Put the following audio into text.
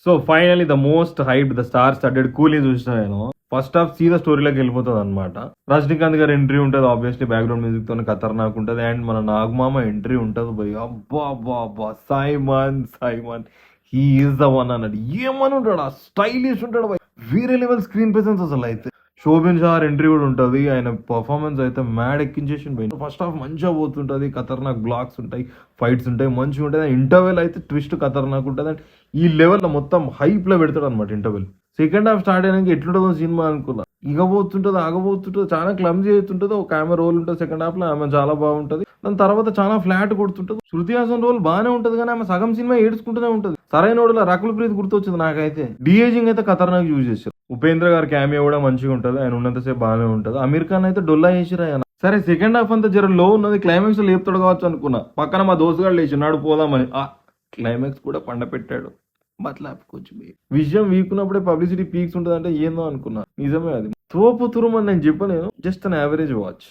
So finally the most hyped the star studded కూలీ చూసిన నేను ఫస్ట్ హాఫ్ సీదా స్టోరీలోకి వెళ్ళిపోతుంది అనమాట. రజనీకాంత్ గారి ఎంట్రీ ఉంటుంది, ఆబ్వియస్లీ బ్యాక్గ్రౌండ్ మ్యూజిక్ తో ఖతర్నాక్ ఉంటుంది. అండ్ మన నాగమామ ఎంట్రీ ఉంటుంది. భయ్ అబ్బా అబ్బా అబ్బా Simon he is the one అన్నాడు. ఏమని ఉంటాడు, ఆ స్టైలిష్ ఉంటాడు భయ్, వేరే లెవెల్ స్క్రీన్ ప్రెసెన్స్ అసలు. అయితే శోభిన్ షార్ ఎంట్రీ కూడా ఉంటుంది. ఆయన పర్ఫార్మెన్స్ అయితే మ్యాడ్ ఎక్కించేసి పోయింది. ఫస్ట్ హాఫ్ మంచిగా పోతుంటది, ఖతర్నాక్ బ్లాక్స్ ఉంటాయి, ఫైట్స్ ఉంటాయి, మంచిగా ఉంటుంది. ఇంటర్వెల్ అయితే ట్విస్ట్ ఖతర్నాక్ ఉంటుంది. అండ్ ఈ లెవెల్లో మొత్తం హైప్ లో పెడతాడు అనమాట ఇంటర్వెల్. సెకండ్ హాఫ్ స్టార్ట్ అయినాక ఎట్లుంటుందో సినిమా అనుకున్నా. ఇగబోతుంటుంది, ఆగబోతుంటుంది, చాలా క్లమ్జీ అవుతుంటుంది. ఒక ఆమె రోల్ ఉంటుంది సెకండ్ హాఫ్ లో, ఆమె చాలా బాగుంటది. దాని తర్వాత చాలా ఫ్లాట్ కొడుతుంటది. శృతి హాసన్ రోల్ బాగానే ఉంటది, కానీ ఆమె సగం సినిమా ఏడ్చుకుంటూనే ఉంటది. సరైన రోడ్ల రకుల్ ప్రీత్ గుర్తొచ్చింది నాకైతే. డిఏజింగ్ అయితే ఖతర్నాక్ యూజ్ చేశారు. ఉపేంద్ర గారి క్యామియో కూడా మంచిగా ఉంటది, ఆయన ఉన్నంతసేపు బాగానే ఉంటది. అమీర్ ఖాన్ అయితే డొల్లా చేసిరా ఆయన. సరే సెకండ్ హాఫ్ అంతా జర లో ఉన్నది, క్లైమాక్స్ లో లేపుతాడు కావచ్చు అనుకున్నా. పక్కన మా దోస్తుగాడు లేచి నాడు పోదామని, ఆ క్లైమాక్స్ కూడా పండ పెట్టాడు. మతలబ్ కొంచెం విషయం వీకున్నప్పుడే పబ్లిసిటీ పీక్స్ ఉంటుంది అంటే ఏందో అనుకున్నా. నిజమే, అది తోపు తురుమని నేను చెప్పలేను. Just an average watch.